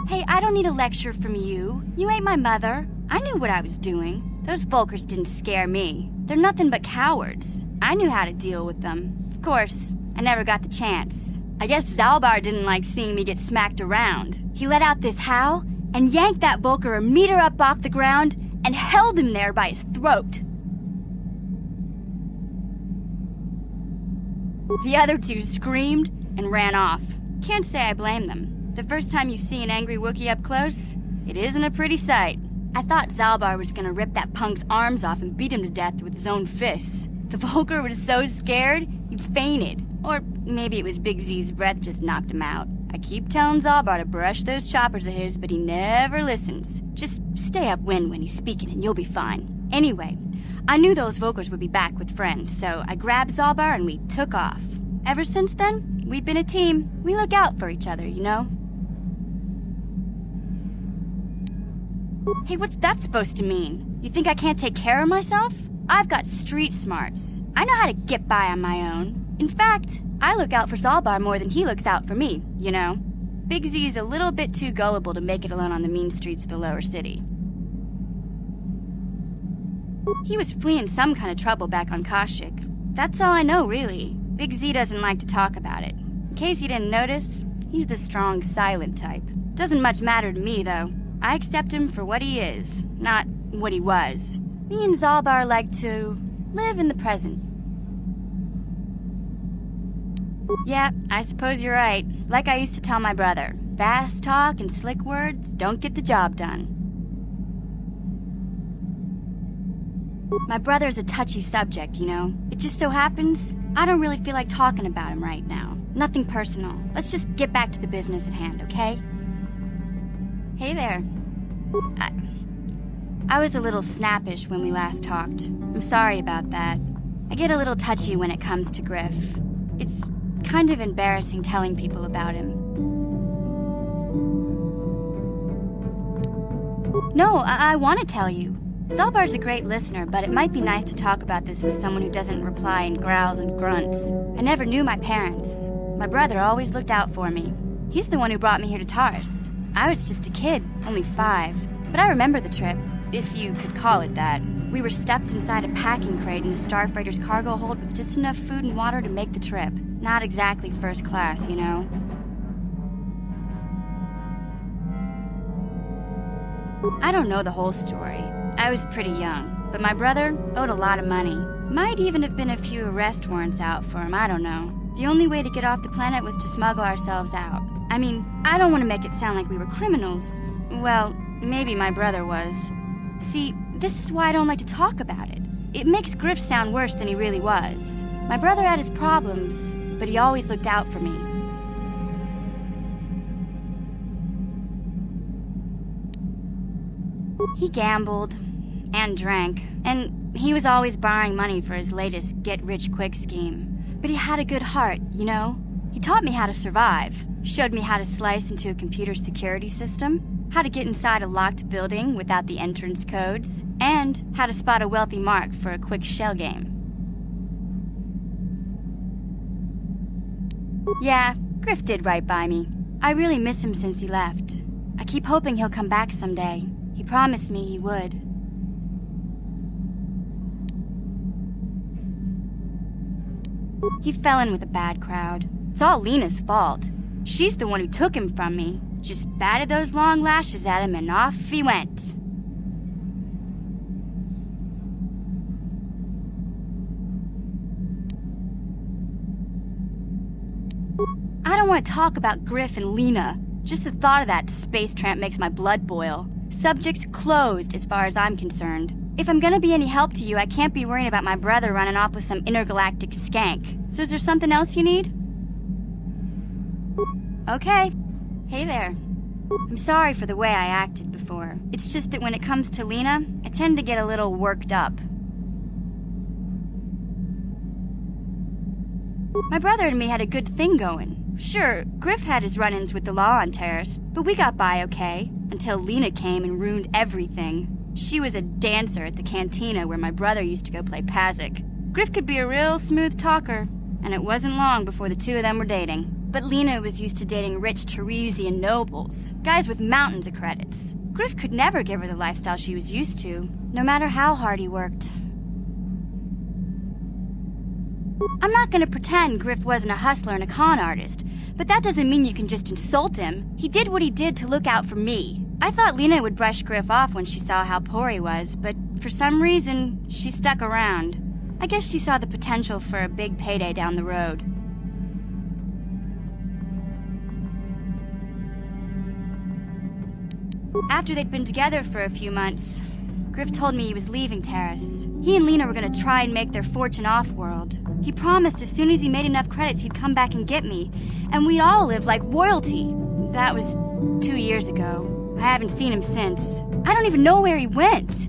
Hey, I don't need a lecture from you. You ain't my mother. I knew what I was doing. Those Vulkars didn't scare me. They're nothing but cowards. I knew how to deal with them. Of course, I never got the chance. I guess Zalbar didn't like seeing me get smacked around. He let out this howl and yanked that Vulkar a meter up off the ground and held him there by his throat. The other two screamed and ran off. Can't say I blame them. The first time you see an angry Wookiee up close, it isn't a pretty sight. I thought Zalbar was gonna rip that punk's arms off and beat him to death with his own fists. The Vulkar was so scared, he fainted. Or maybe it was Big Z's breath just knocked him out. I keep telling Zalbar to brush those choppers of his, but he never listens. Just stay upwind when he's speaking and you'll be fine. Anyway, I knew those Vulkars would be back with friends, so I grabbed Zalbar and we took off. Ever since then, we've been a team. We look out for each other, you know? Hey, what's that supposed to mean? You think I can't take care of myself? I've got street smarts. I know how to get by on my own. In fact, I look out for Zalbar more than he looks out for me, you know? Big Z's a little bit too gullible to make it alone on the mean streets of the lower city. He was fleeing some kind of trouble back on Kashyyyk. That's all I know, really. Big Z doesn't like to talk about it. In case you didn't notice, he's the strong, silent type. Doesn't much matter to me, though. I accept him for what he is, not what he was. Me and Zalbar like to live in the present. Yeah, I suppose you're right. Like I used to tell my brother, fast talk and slick words don't get the job done. My brother's a touchy subject, you know? It just so happens, I don't really feel like talking about him right now. Nothing personal. Let's just get back to the business at hand, okay? Hey there. I was a little snappish when we last talked. I'm sorry about that. I get a little touchy when it comes to Griff. It's kind of embarrassing telling people about him. No, I want to tell you. Zalbar's a great listener, but it might be nice to talk about this with someone who doesn't reply in growls and grunts. I never knew my parents. My brother always looked out for me. He's the one who brought me here to Tars. I was just a kid, only 5. But I remember the trip, if you could call it that. We were stuffed inside a packing crate in a starfreighter's cargo hold with just enough food and water to make the trip. Not exactly first class, you know? I don't know the whole story. I was pretty young, but my brother owed a lot of money. Might even have been a few arrest warrants out for him, I don't know. The only way to get off the planet was to smuggle ourselves out. I mean, I don't want to make it sound like we were criminals. Well, maybe my brother was. See, this is why I don't like to talk about it. It makes Griff sound worse than he really was. My brother had his problems, but he always looked out for me. He gambled and drank, and he was always borrowing money for his latest get-rich-quick scheme. But he had a good heart, you know? He taught me how to survive, showed me how to slice into a computer security system, how to get inside a locked building without the entrance codes, and how to spot a wealthy mark for a quick shell game. Yeah, Griff did right by me. I really miss him since he left. I keep hoping he'll come back someday. He promised me he would. He fell in with a bad crowd. It's all Lena's fault. She's the one who took him from me. Just batted those long lashes at him and off he went. I don't want to talk about Griff and Lena. Just the thought of that space tramp makes my blood boil. Subject's closed as far as I'm concerned. If I'm gonna be any help to you, I can't be worrying about my brother running off with some intergalactic skank. So is there something else you need? Okay. Hey there. I'm sorry for the way I acted before. It's just that when it comes to Lena, I tend to get a little worked up. My brother and me had a good thing going. Sure, Griff had his run-ins with the law on Terrace, but we got by okay, until Lena came and ruined everything. She was a dancer at the cantina where my brother used to go play Pazik. Griff could be a real smooth talker, and it wasn't long before the two of them were dating. But Lena was used to dating rich Teresian nobles, guys with mountains of credits. Griff could never give her the lifestyle she was used to, no matter how hard he worked. I'm not gonna pretend Griff wasn't a hustler and a con artist, but that doesn't mean you can just insult him. He did what he did to look out for me. I thought Lena would brush Griff off when she saw how poor he was, but for some reason, she stuck around. I guess she saw the potential for a big payday down the road. After they'd been together for a few months, Griff told me he was leaving Terrace. He and Lena were gonna try and make their fortune off-world. He promised as soon as he made enough credits he'd come back and get me, and we'd all live like royalty. That was 2 years ago. I haven't seen him since. I don't even know where he went.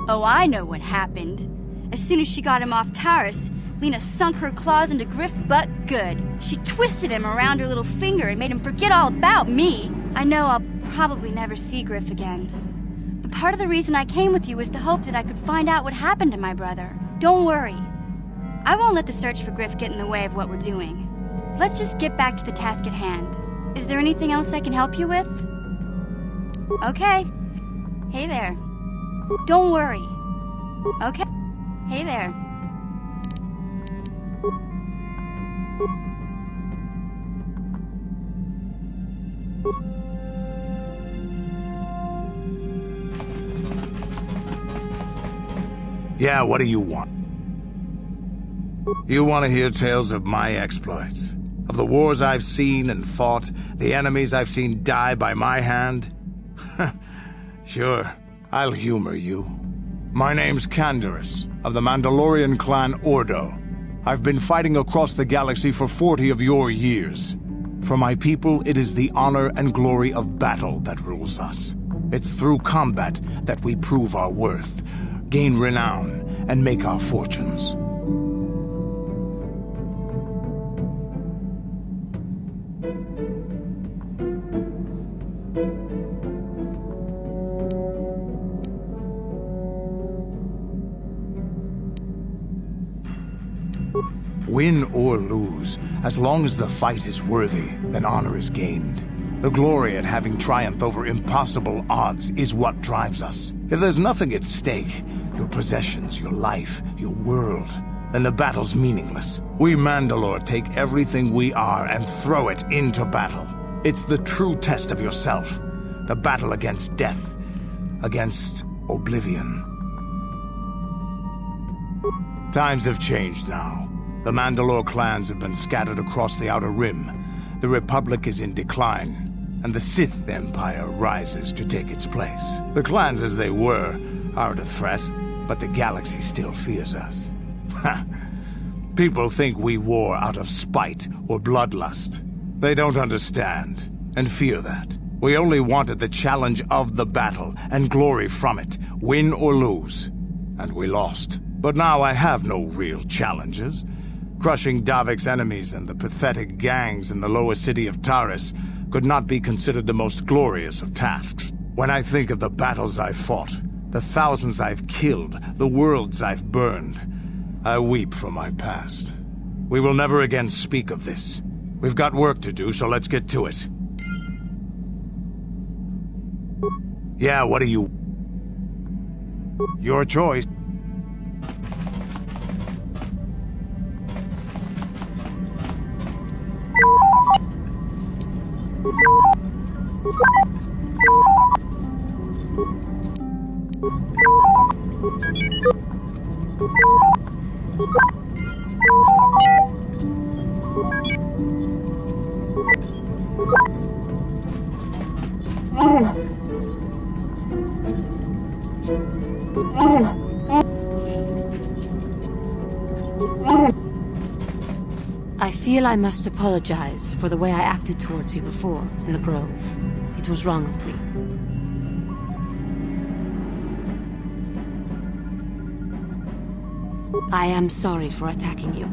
Oh, I know what happened. As soon as she got him off Terrace, Lena sunk her claws into Griff but good. She twisted him around her little finger and made him forget all about me. I know I'll probably never see Griff again. But part of the reason I came with you was to hope that I could find out what happened to my brother. Don't worry. I won't let the search for Griff get in the way of what we're doing. Let's just get back to the task at hand. Is there anything else I can help you with? Okay. Hey there. Don't worry. Okay. Hey there. Yeah, what do you want? You want to hear tales of my exploits? Of the wars I've seen and fought, the enemies I've seen die by my hand? Sure, I'll humor you. My name's Canderous, of the Mandalorian clan Ordo. I've been fighting across the galaxy for 40 of your years. For my people, it is the honor and glory of battle that rules us. It's through combat that we prove our worth, gain renown, and make our fortunes. Win or lose, as long as the fight is worthy, then honor is gained. The glory at having triumphed over impossible odds is what drives us. If there's nothing at stake, your possessions, your life, your world, then the battle's meaningless. We Mandalore take everything we are and throw it into battle. It's the true test of yourself. The battle against death, against oblivion. Times have changed now. The Mandalore clans have been scattered across the Outer Rim. The Republic is in decline, and the Sith Empire rises to take its place. The clans as they were aren't a threat, but the galaxy still fears us. People think we war out of spite or bloodlust. They don't understand, and fear that. We only wanted the challenge of the battle and glory from it, win or lose. And we lost. But now I have no real challenges. Crushing Davik's enemies and the pathetic gangs in the lower city of Taris could not be considered the most glorious of tasks. When I think of the battles I've fought, the thousands I've killed, the worlds I've burned, I weep for my past. We will never again speak of this. We've got work to do, so let's get to it. Yeah, what do you... Your choice. I feel I must apologize for the way I acted towards you before, in the Grove. It was wrong of me. I am sorry for attacking you.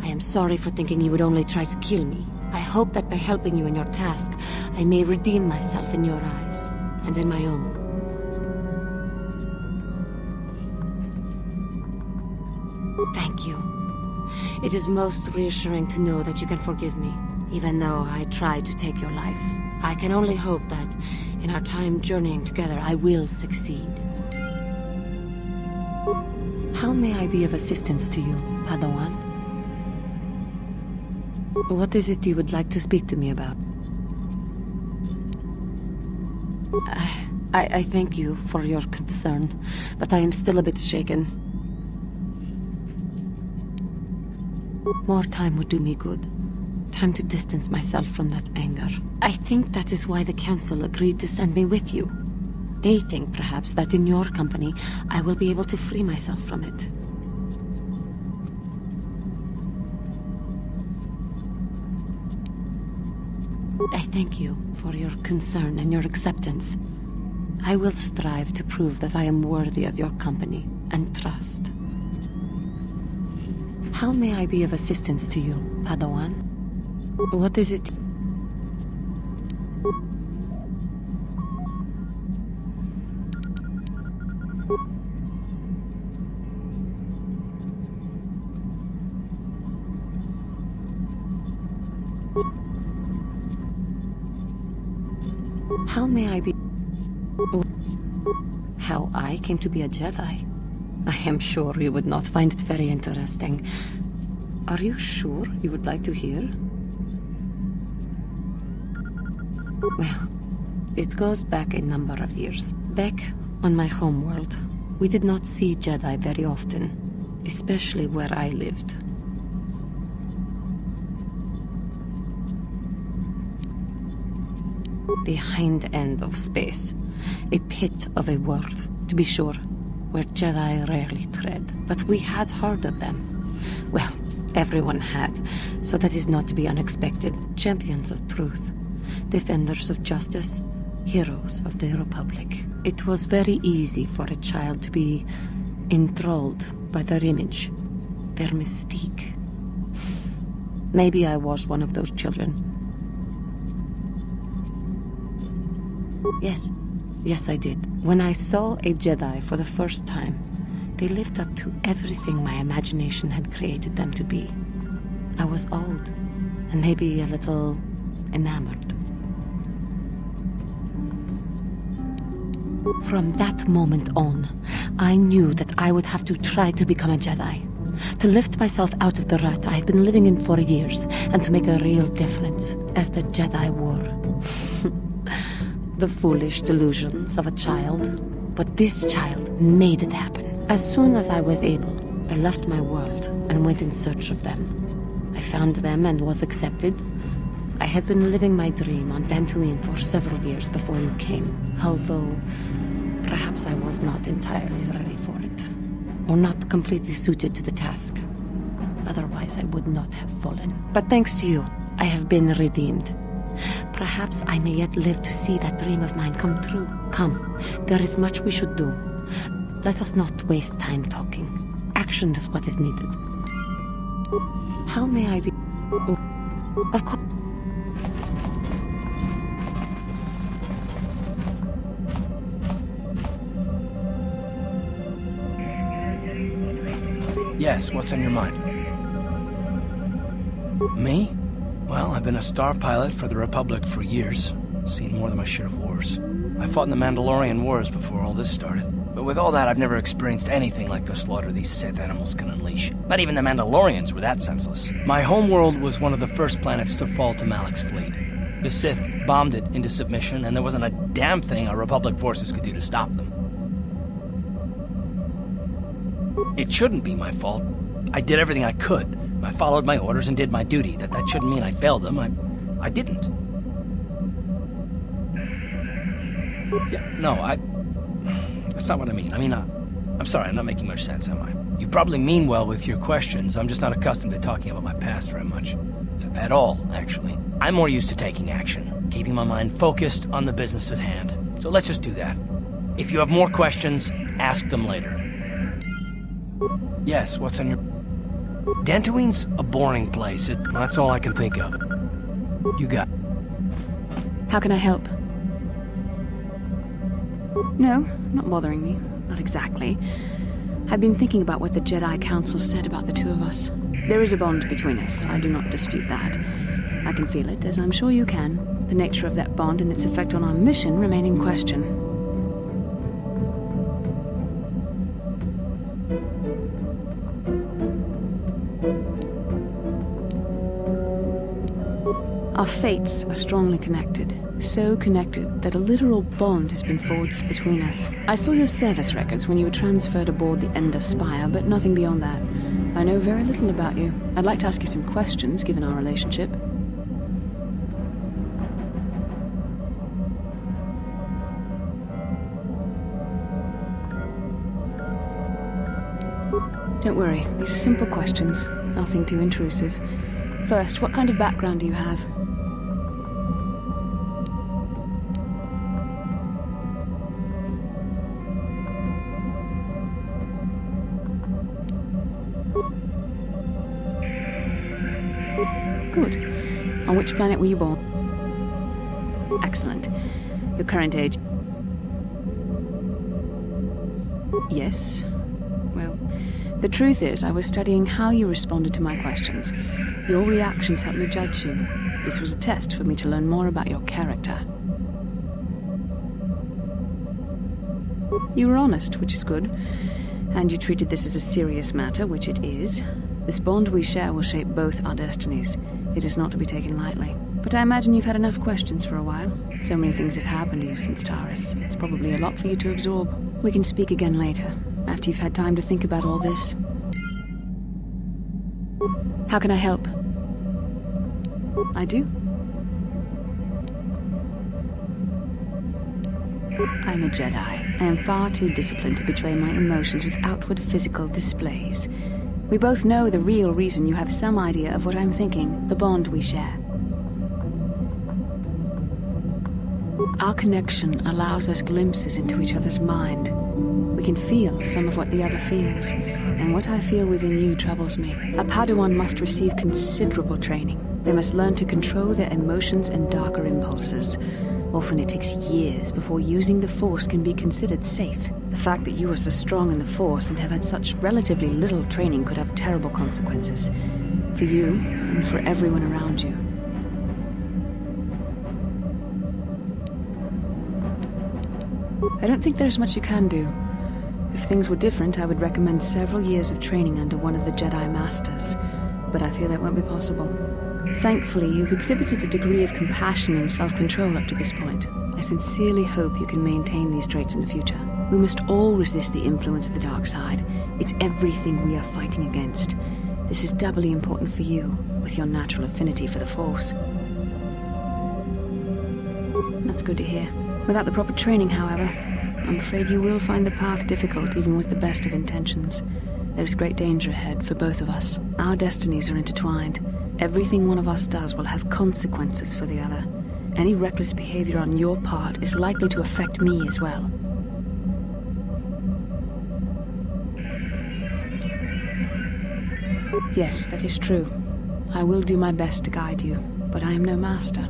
I am sorry for thinking you would only try to kill me. I hope that by helping you in your task, I may redeem myself in your eyes, and in my own. Thank you. It is most reassuring to know that you can forgive me, even though I tried to take your life. I can only hope that, in our time journeying together, I will succeed. How may I be of assistance to you, Padawan? What is it you would like to speak to me about? I thank you for your concern, but I am still a bit shaken. More time would do me good. Time to distance myself from that anger. I think that is why the Council agreed to send me with you. They think, perhaps, that in your company, I will be able to free myself from it. I thank you for your concern and your acceptance. I will strive to prove that I am worthy of your company and trust. How may I be of assistance to you, Padawan? What is it? How may I be... How I came to be a Jedi? I am sure you would not find it very interesting. Are you sure you would like to hear? Well, it goes back a number of years. Back on my homeworld, we did not see Jedi very often, especially where I lived. The hind end of space. A pit of a world, to be sure, where Jedi rarely tread. But we had heard of them. Well, everyone had, so that is not to be unexpected. Champions of truth, defenders of justice, heroes of the Republic. It was very easy for a child to be enthralled by their image, their mystique. Maybe I was one of those children. Yes, I did. When I saw a Jedi for the first time, they lived up to everything my imagination had created them to be. I was awed, and maybe a little enamored. From that moment on, I knew that I would have to try to become a Jedi. To lift myself out of the rut I had been living in for years, and to make a real difference, as the Jedi were. The foolish delusions of a child. But this child made it happen. As soon as I was able, I left my world and went in search of them. I found them and was accepted. I had been living my dream on Dantooine for several years before you came, although perhaps I was not entirely ready for it, or not completely suited to the task. Otherwise, I would not have fallen. But thanks to you, I have been redeemed. Perhaps I may yet live to see that dream of mine come true. Come, there is much we should do. Let us not waste time talking. Action is what is needed. How may I be... Oh, of course... Yes, what's on your mind? Me? Well, I've been a star pilot for the Republic for years. Seen more than my share of wars. I fought in the Mandalorian Wars before all this started. But with all that, I've never experienced anything like the slaughter these Sith animals can unleash. Not even the Mandalorians were that senseless. My homeworld was one of the first planets to fall to Malak's fleet. The Sith bombed it into submission, and there wasn't a damn thing our Republic forces could do to stop them. It shouldn't be my fault. I did everything I could. I followed my orders and did my duty. That shouldn't mean I failed them. I didn't. Yeah, no, that's not what I mean. I mean, I'm sorry, I'm not making much sense, am I? You probably mean well with your questions. I'm just not accustomed to talking about my past very much. At all, actually. I'm more used to taking action, keeping my mind focused on the business at hand. So let's just do that. If you have more questions, ask them later. Yes, what's on your... Dantooine's a boring place. That's all I can think of. You got... How can I help? No, not bothering me. Not exactly. I've been thinking about what the Jedi Council said about the two of us. There is a bond between us. I do not dispute that. I can feel it, as I'm sure you can. The nature of that bond and its effect on our mission remain in question. Our fates are strongly connected, so connected that a literal bond has been forged between us. I saw your service records when you were transferred aboard the Ender Spire, but nothing beyond that. I know very little about you. I'd like to ask you some questions, given our relationship. Don't worry, these are simple questions, nothing too intrusive. First, what kind of background do you have? Good. On which planet were you born? Excellent. Your current age? Yes. Well, the truth is, I was studying how you responded to my questions. Your reactions helped me judge you. This was a test for me to learn more about your character. You were honest, which is good. And you treated this as a serious matter, which it is. This bond we share will shape both our destinies. It is not to be taken lightly. But I imagine you've had enough questions for a while. So many things have happened to you since Taris. It's probably a lot for you to absorb. We can speak again later, after you've had time to think about all this. How can I help? I do. I'm a Jedi. I am far too disciplined to betray my emotions with outward physical displays. We both know the real reason you have some idea of what I'm thinking, the bond we share. Our connection allows us glimpses into each other's mind. We can feel some of what the other feels, and what I feel within you troubles me. A Padawan must receive considerable training. They must learn to control their emotions and darker impulses. Often it takes years before using the Force can be considered safe. The fact that you are so strong in the Force and have had such relatively little training could have terrible consequences. For you, and for everyone around you. I don't think there's much you can do. If things were different, I would recommend several years of training under one of the Jedi Masters. But I fear that won't be possible. Thankfully, you've exhibited a degree of compassion and self-control up to this point. I sincerely hope you can maintain these traits in the future. We must all resist the influence of the dark side. It's everything we are fighting against. This is doubly important for you, with your natural affinity for the Force. That's good to hear. Without the proper training, however, I'm afraid you will find the path difficult even with the best of intentions. There's great danger ahead for both of us. Our destinies are intertwined. Everything one of us does will have consequences for the other. Any reckless behavior on your part is likely to affect me as well. Yes, that is true. I will do my best to guide you, but I am no master.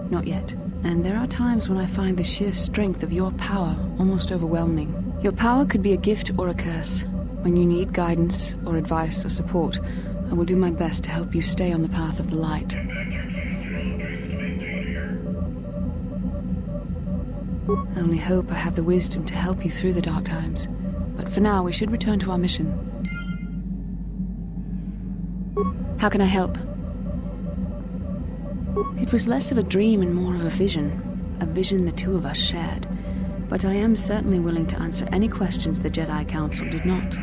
Not yet. And there are times when I find the sheer strength of your power almost overwhelming. Your power could be a gift or a curse. When you need guidance or advice or support, I will do my best to help you stay on the path of the light. I only hope I have the wisdom to help you through the dark times. But for now, we should return to our mission. How can I help? It was less of a dream and more of a vision the two of us shared. But I am certainly willing to answer any questions the Jedi Council did not.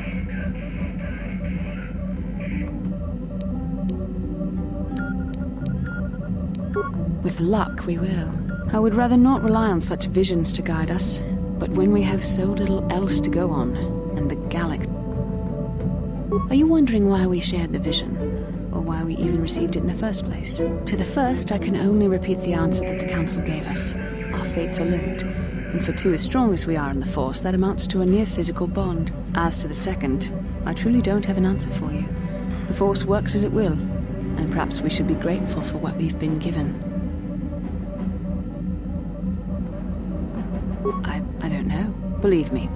With luck, we will. I would rather not rely on such visions to guide us, but when we have so little else to go on, and the galaxy... Are you wondering why we shared the vision? Or why we even received it in the first place? To the first, I can only repeat the answer that the Council gave us. Our fates are linked, and for two as strong as we are in the Force, that amounts to a near-physical bond. As to the second, I truly don't have an answer for you. The Force works as it will, and perhaps we should be grateful for what we've been given. I don't know. Believe me,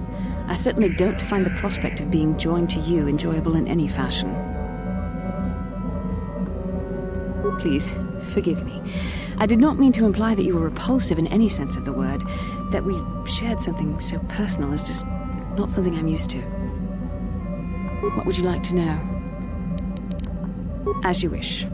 I certainly don't find the prospect of being joined to you enjoyable in any fashion. Please, forgive me. I did not mean to imply that you were repulsive in any sense of the word. That we shared something so personal is just not something I'm used to. What would you like to know? As you wish.